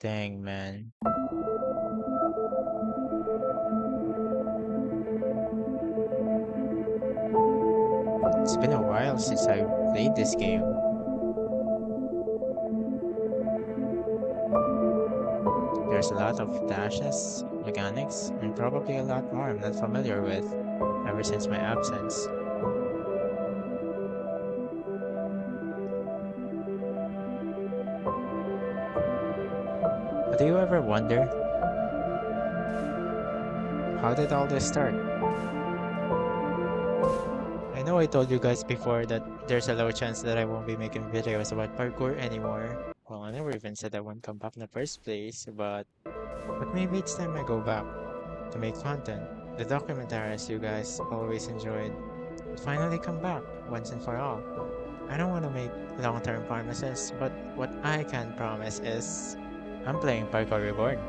Dang, man. It's been a while since I played this game. There's a lot of dashes, mechanics, and probably a lot more I'm not familiar with ever since my absence. But do you ever wonder, how did all this start? I know I told you guys before that there's a low chance that I won't be making videos about parkour anymore. Well, I never even said I won't come back in the first place, but maybe it's time I go back to make content. The documentaries you guys always enjoyed would finally come back once and for all. I don't want to make long-term promises, but what I can promise is I'm playing Parkour Reborn.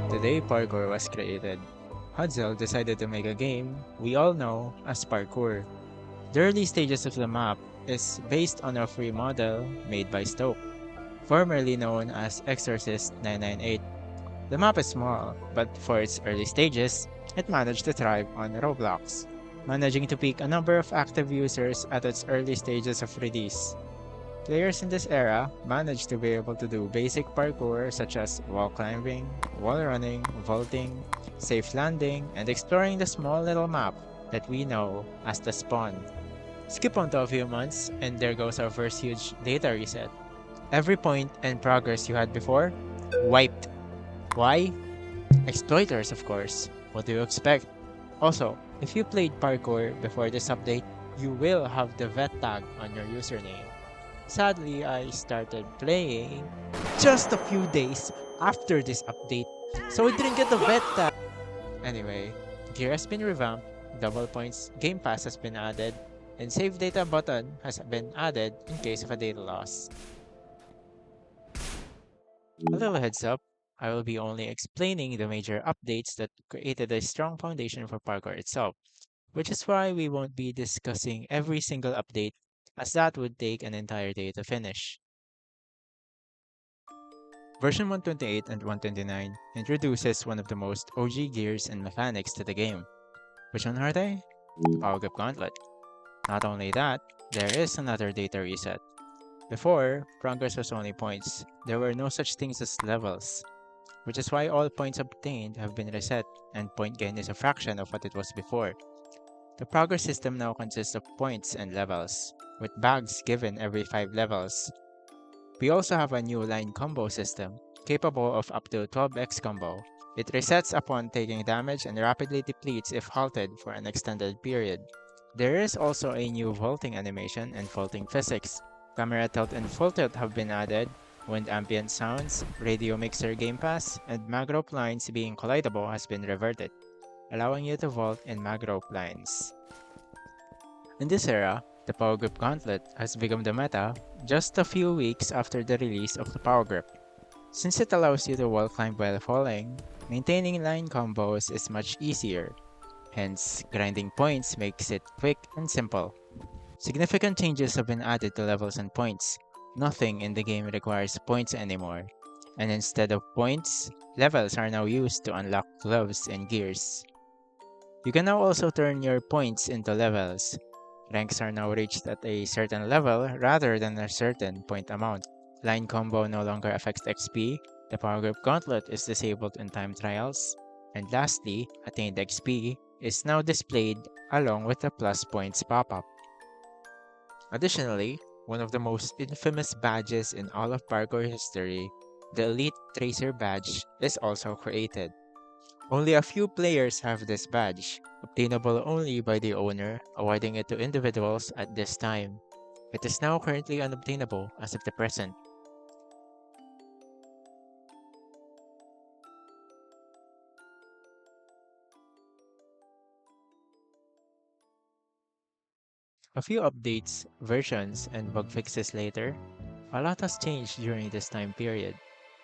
The day Parkour was created, Hudzel decided to make a game we all know as Parkour. The early stages of the map is based on a free model made by Stoke, formerly known as Exorcist 998. The map is small, but for its early stages, it managed to thrive on Roblox, managing to peak a number of active users at its early stages of release. Players in this era managed to be able to do basic parkour such as wall climbing, wall running, vaulting, safe landing, and exploring the small little map that we know as the spawn. Skip on to a few months, and there goes our first huge data reset. Every point and progress you had before, wiped. Why? Exploiters, of course. What do you expect? Also, if you played parkour before this update, you will have the vet tag on your username. Sadly, I started playing just a few days after this update, so I didn't get the vet tag. Anyway, gear has been revamped, double points game pass has been added, and save data button has been added in case of a data loss. A little heads up, I will be only explaining the major updates that created a strong foundation for Parkour itself, which is why we won't be discussing every single update, as that would take an entire day to finish. Version 128 and 129 introduces one of the most OG gears and mechanics to the game. Which one are they? The Power Grip Gauntlet. Not only that, there is another data reset. Before, progress was only points. There were no such things as levels, which is why all points obtained have been reset, and point gain is a fraction of what it was before. The progress system now consists of points and levels, with bags given every 5 levels. We also have a new line combo system, capable of up to 12x combo. It resets upon taking damage and rapidly depletes if halted for an extended period. There is also a new vaulting animation and vaulting physics. Camera tilt and full tilt have been added, wind ambient sounds, radio mixer game pass, and magrope lines being collidable has been reverted, allowing you to vault in magrope lines. In this era, the Power Grip Gauntlet has become the meta just a few weeks after the release of the Power Grip. Since it allows you to wall climb while falling, maintaining line combos is much easier. Hence, grinding points makes it quick and simple. Significant changes have been added to levels and points. Nothing in the game requires points anymore. And instead of points, levels are now used to unlock gloves and gears. You can now also turn your points into levels. Ranks are now reached at a certain level rather than a certain point amount. Line combo no longer affects XP, the Power Grip Gauntlet is disabled in time trials, and lastly, attained XP is now displayed along with the plus points pop-up. Additionally, one of the most infamous badges in all of parkour history, the Elite Tracer badge, is also created. Only a few players have this badge, obtainable only by the owner, awarding it to individuals at this time. It is now currently unobtainable as of the present. A few updates, versions, and bug fixes later, a lot has changed during this time period.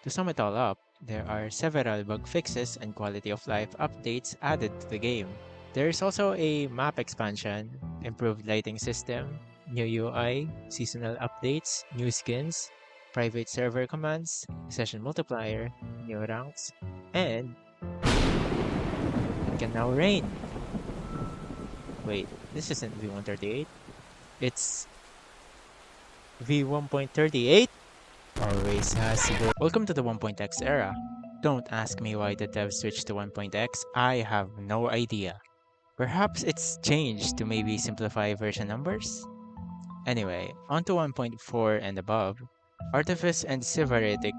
To sum it all up, there are several bug fixes and quality of life updates added to the game. There is also a map expansion, improved lighting system, new UI, seasonal updates, new skins, private server commands, session multiplier, new ranks, and it can now rain. Wait, this isn't V138. It's V1.38? Always has to go. Welcome to the 1.x era. Don't ask me why the devs switched to 1.x, I have no idea. Perhaps it's changed to maybe simplify version numbers? Anyway, on to 1.4 and above. Artifice and Sybaritic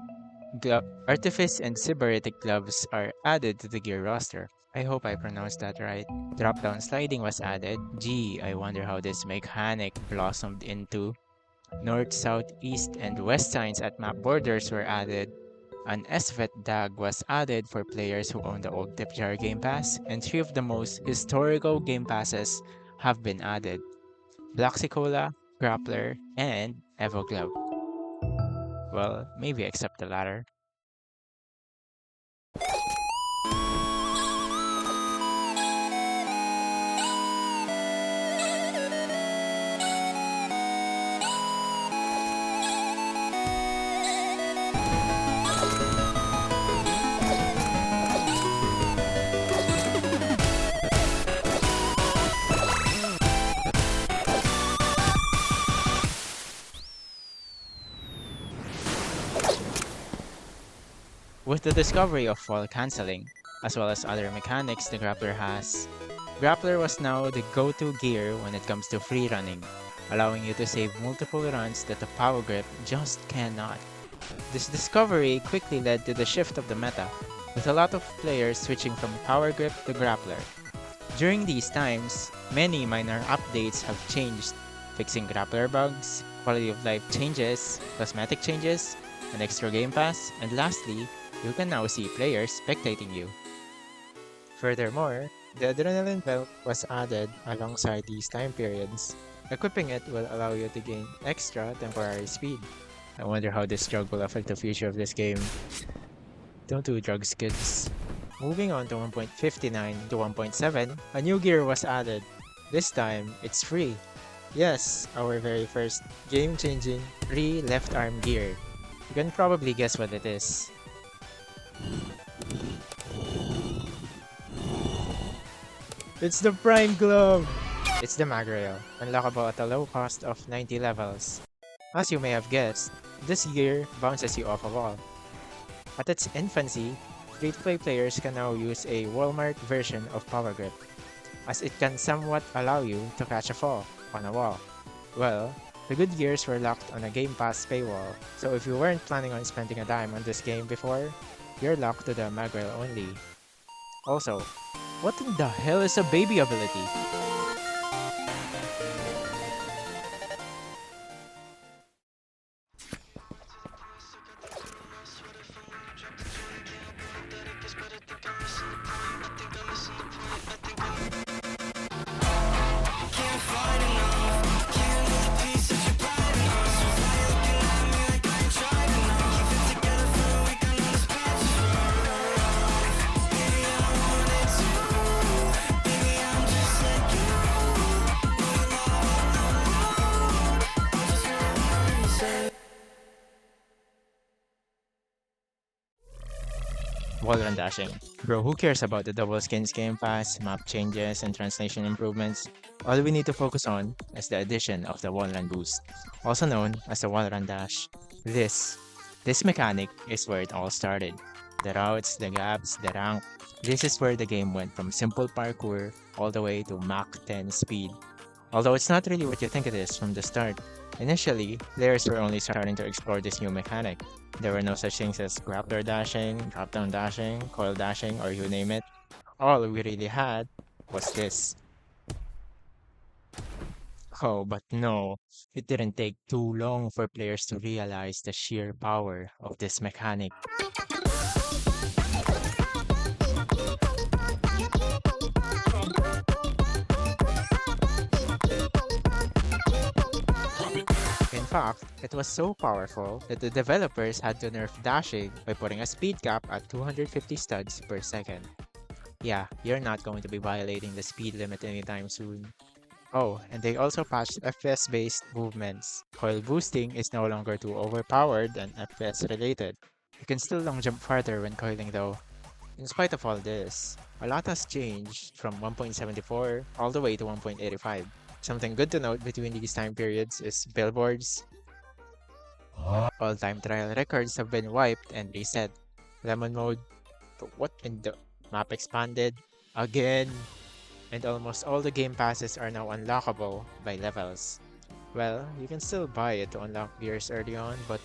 gloves are added to the gear roster. I hope I pronounced that right. Drop-down sliding was added. Gee, I wonder how this mechanic blossomed into. North, south, east, and west signs at map borders were added. An SVET DAG was added for players who own the old Tipjar Game Pass, and 3 of the most historical Game Passes have been added. Blaxicola, Grappler, and Evo Glove. Well, maybe except the latter. With the discovery of wall cancelling, as well as other mechanics the Grappler has, Grappler was now the go-to gear when it comes to free running, allowing you to save multiple runs that the Power Grip just cannot. This discovery quickly led to the shift of the meta, with a lot of players switching from Power Grip to Grappler. During these times, many minor updates have changed, fixing Grappler bugs, quality of life changes, cosmetic changes, an extra game pass, and lastly, you can now see players spectating you. Furthermore, the Adrenaline Belt was added alongside these time periods. Equipping it will allow you to gain extra temporary speed. I wonder how this drug will affect the future of this game. Don't do drugs, kids. Moving on to 1.59 to 1.7, a new gear was added. This time, it's free. Yes, our very first game-changing free left arm gear. You can probably guess what it is. It's the Prime Glove! It's the Mag Rail, unlockable at a low cost of 90 levels. As you may have guessed, this gear bounces you off a wall. At its infancy, free-to-play players can now use a Walmart version of Power Grip, as it can somewhat allow you to catch a fall on a wall. Well, the good gears were locked on a Game Pass paywall, so if you weren't planning on spending a dime on this game before, you're locked to the Mag Rail only. Also, what in the hell is a baby ability? Wallrun dashing. Bro, who cares about the double skins game pass, map changes, and translation improvements? All we need to focus on is the addition of the Wallrun boost, also known as the Wallrun dash. This mechanic is where it all started. The routes, the gaps, the rank. This is where the game went from simple parkour all the way to Mach 10 speed. Although it's not really what you think it is from the start. Initially, players were only starting to explore this new mechanic. There were no such things as grappler dashing, drop-down dashing, coil dashing, or you name it. All we really had was this. Oh, but no, it didn't take too long for players to realize the sheer power of this mechanic. fact, it was so powerful that the developers had to nerf dashing by putting a speed cap at 250 studs per second. Yeah, you're not going to be violating the speed limit anytime soon. Oh, and they also patched FPS-based movements. Coil boosting is no longer too overpowered and FPS related. You can still long jump farther when coiling though. In spite of all this, a lot has changed from 1.74 all the way to 1.85. Something good to note between these time periods is billboards. All-time trial records have been wiped and reset. Lemon mode, what in the map expanded again, and almost all the game passes are now unlockable by levels. Well, you can still buy it to unlock gears early on, but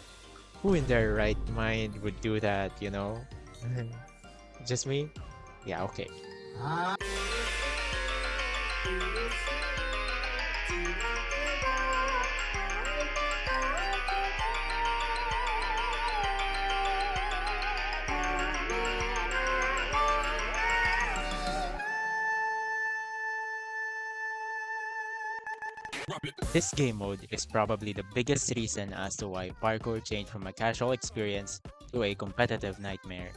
who in their right mind would do that, you know? Just me? Yeah, okay. This game mode is probably the biggest reason as to why parkour changed from a casual experience to a competitive nightmare.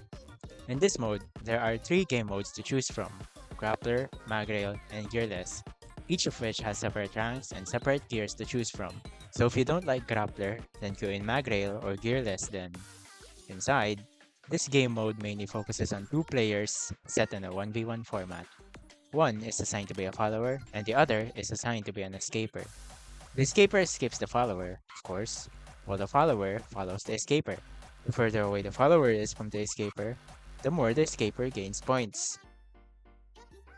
In this mode, there are 3 game modes to choose from: Grappler, Magrail, and Gearless, each of which has separate ranks and separate gears to choose from. So if you don't like Grappler, then queue in Magrail or Gearless then. Inside, this game mode mainly focuses on 2 players set in a 1v1 format. One is assigned to be a follower, and the other is assigned to be an escaper. The escaper escapes the follower, of course, while the follower follows the escaper. The further away the follower is from the escaper, the more the escaper gains points.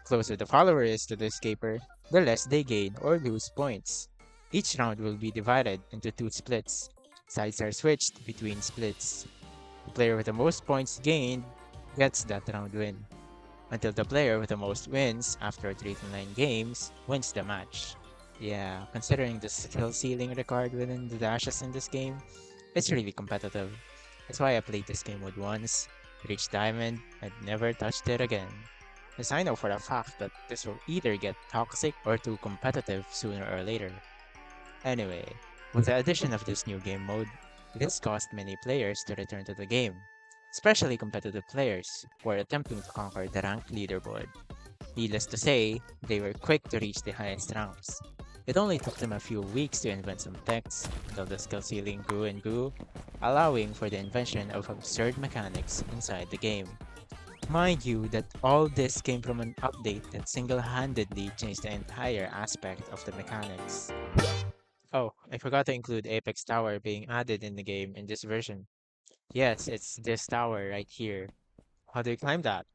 Closer the follower is to the escaper, the less they gain or lose points. Each round will be divided into 2 splits. Sides are switched between splits. The player with the most points gained gets that round win, until the player with the most wins after 3 to 9 games wins the match. Yeah, considering the skill ceiling required within the dashes in this game, it's really competitive. That's why I played this game with once, reached Diamond, and never touched it again. As I know for a fact that this will either get toxic or too competitive sooner or later. Anyway, with the addition of this new game mode, this caused many players to return to the game, especially competitive players who are attempting to conquer the ranked leaderboard. Needless to say, they were quick to reach the highest ranks. It only took them a few weeks to invent some techs until the skill ceiling grew and grew, allowing for the invention of absurd mechanics inside the game. Mind you that all this came from an update that single-handedly changed the entire aspect of the mechanics. Oh, I forgot to include Apex Tower being added in the game in this version. Yes, it's this tower right here. How do you climb that?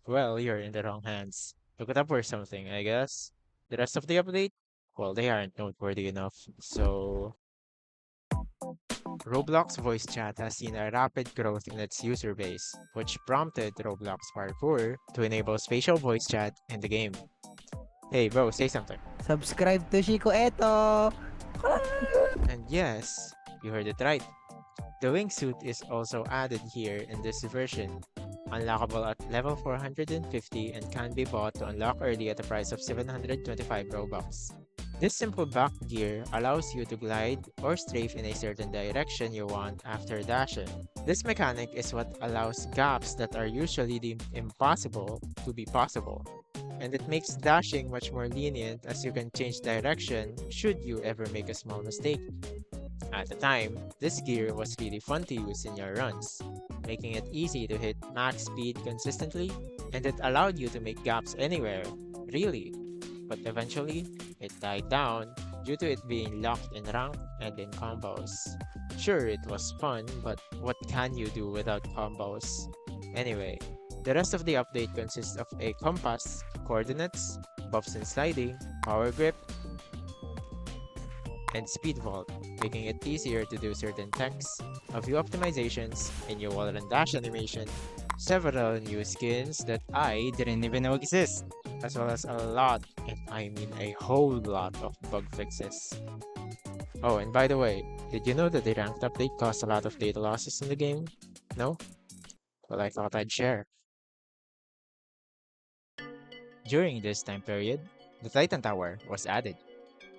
Well, you're in the wrong hands. Look it up or something, I guess. The rest of the update? Well, they aren't noteworthy enough, so... Roblox voice chat has seen a rapid growth in its user base, which prompted Roblox Parkour to enable spatial voice chat in the game. Hey bro, say something. Subscribe to Shikueto! And yes, you heard it right. The wingsuit is also added here in this version, unlockable at level 450 and can be bought to unlock early at a price of 725 Robux. This simple back gear allows you to glide or strafe in a certain direction you want after dashing. This mechanic is what allows gaps that are usually deemed impossible to be possible, and it makes dashing much more lenient as you can change direction should you ever make a small mistake. At the time, this gear was really fun to use in your runs, making it easy to hit max speed consistently, and it allowed you to make gaps anywhere, really. But eventually, it died down due to it being locked in rank and in combos. Sure, it was fun, but what can you do without combos? Anyway, the rest of the update consists of a compass, coordinates, buffs and sliding, power grip, and speed vault, making it easier to do certain techs, a few optimizations, a new Wallrun dash animation, several new skins that I didn't even know exist, as well as a lot, and I mean a whole lot of bug fixes. Oh, and by the way, did you know that the ranked update caused a lot of data losses in the game? No? Well, I thought I'd share. During this time period, the Titan Tower was added.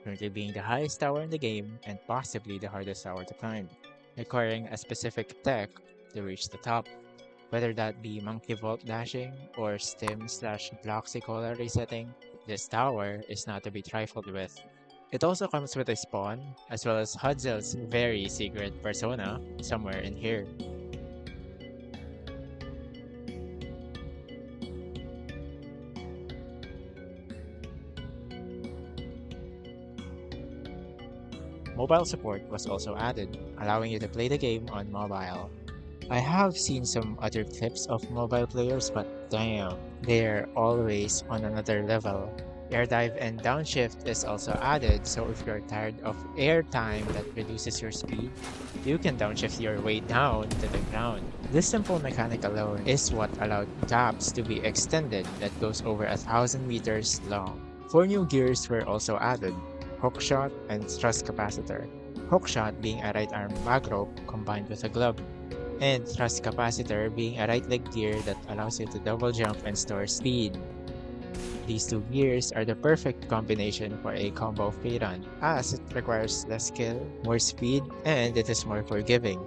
currently being the highest tower in the game and possibly the hardest tower to climb, requiring a specific tech to reach the top, whether that be monkey vault dashing or stim/bloxicola resetting. This tower is not to be trifled with. It also comes with a spawn, as well as Hudzel's very secret persona somewhere in here. Mobile support was also added, allowing you to play the game on mobile. I have seen some other clips of mobile players, but damn, they're always on another level. Air dive and downshift is also added, so if you're tired of air time that reduces your speed, you can downshift your way down to the ground. This simple mechanic alone is what allowed gaps to be extended that goes over 1,000 meters long. 4 new gears were also added: hookshot and thrust capacitor. Hookshot being a right arm mag rope combined with a glove, and thrust capacitor being a right leg gear that allows you to double jump and store speed. These two gears are the perfect combination for a combo free run, as it requires less skill, more speed, and it is more forgiving.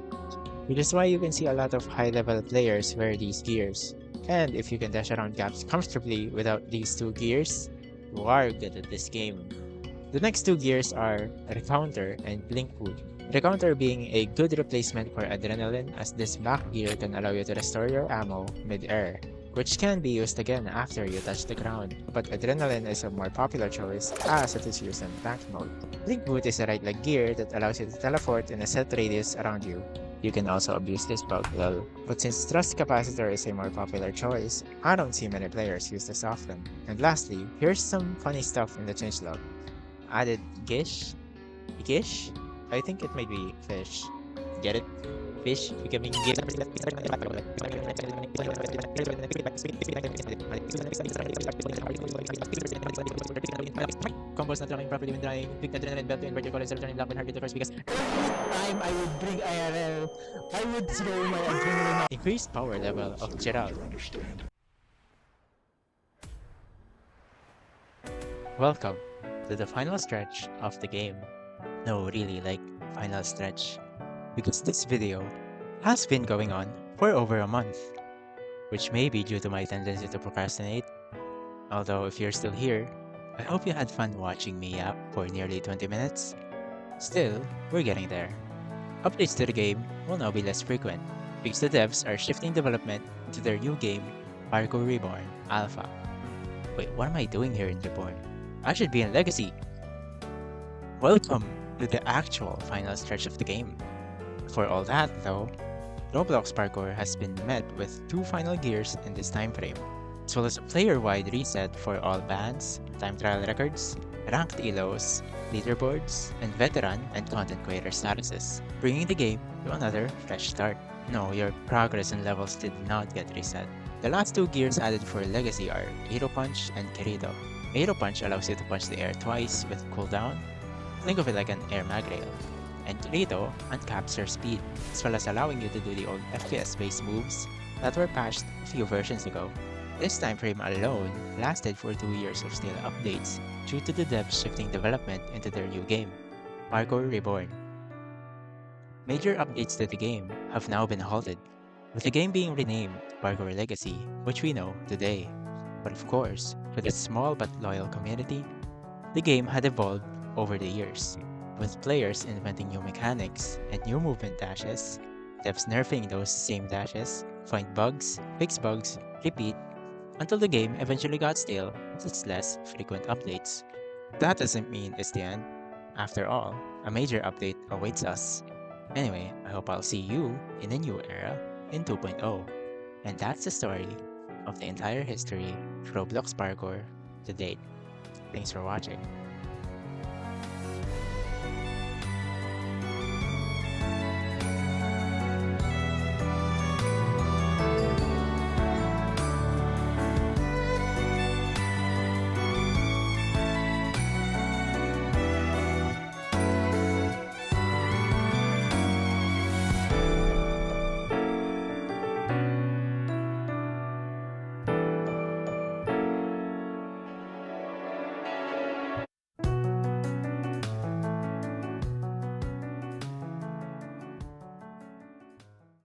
Which is why you can see a lot of high level players wear these gears. And if you can dash around gaps comfortably without these two gears, you are good at this game. The next two gears are Recounter and Blink Boot. Recounter being a good replacement for Adrenaline, as this back gear can allow you to restore your ammo mid-air, which can be used again after you touch the ground. But Adrenaline is a more popular choice as it is used in tank mode. Blink Boot is a right leg gear that allows you to teleport in a set radius around you. You can also abuse this bug well, but since Thrust Capacitor is a more popular choice, I don't see many players use this often. And lastly, here's some funny stuff in the changelog. Added Gish? I think it might be fish. Get it? Fish becoming gish. Combos not running properly when drying. Big adrenaline belt to invert your colors turning black when hard to first because Time I would bring IRL. I would throw my adrenaline. increased power level of Gerald. Welcome to the final stretch of the game. No, really, like final stretch. Because this video has been going on for over a month, which may be due to my tendency to procrastinate. Although if you're still here, I hope you had fun watching me yap for nearly 20 minutes. Still, we're getting there. Updates to the game will now be less frequent, because the devs are shifting development to their new game, Parkour Reborn Alpha. Wait, what am I doing here in Reborn? I should be in Legacy! Welcome to the actual final stretch of the game. For all that, though, Roblox Parkour has been met with 2 final gears in this time frame, as well as a player-wide reset for all bans, time trial records, ranked elos, leaderboards, and veteran and content creator statuses, bringing the game to another fresh start. No, your progress and levels did not get reset. The last 2 gears added for Legacy are Aero Punch and Kirito. Aero Punch allows you to punch the air twice with cooldown. Think of it like an air mag rail. And Kirito uncaps your speed, as well as allowing you to do the old FPS-based moves that were patched a few versions ago. This time frame alone lasted for 2 years of still updates due to the devs shifting development into their new game, Parkour Reborn. Major updates to the game have now been halted, with the game being renamed Parkour Legacy, which we know today. But of course, with its small but loyal community, the game had evolved over the years, with players inventing new mechanics and new movement dashes, devs nerfing those same dashes, find bugs, fix bugs, repeat, until the game eventually got stale with its less frequent updates. That doesn't mean it's the end. After all, a major update awaits us. Anyway, I hope I'll see you in a new era in 2.0. And that's the story of the entire history of Roblox Parkour to date. Thanks for watching.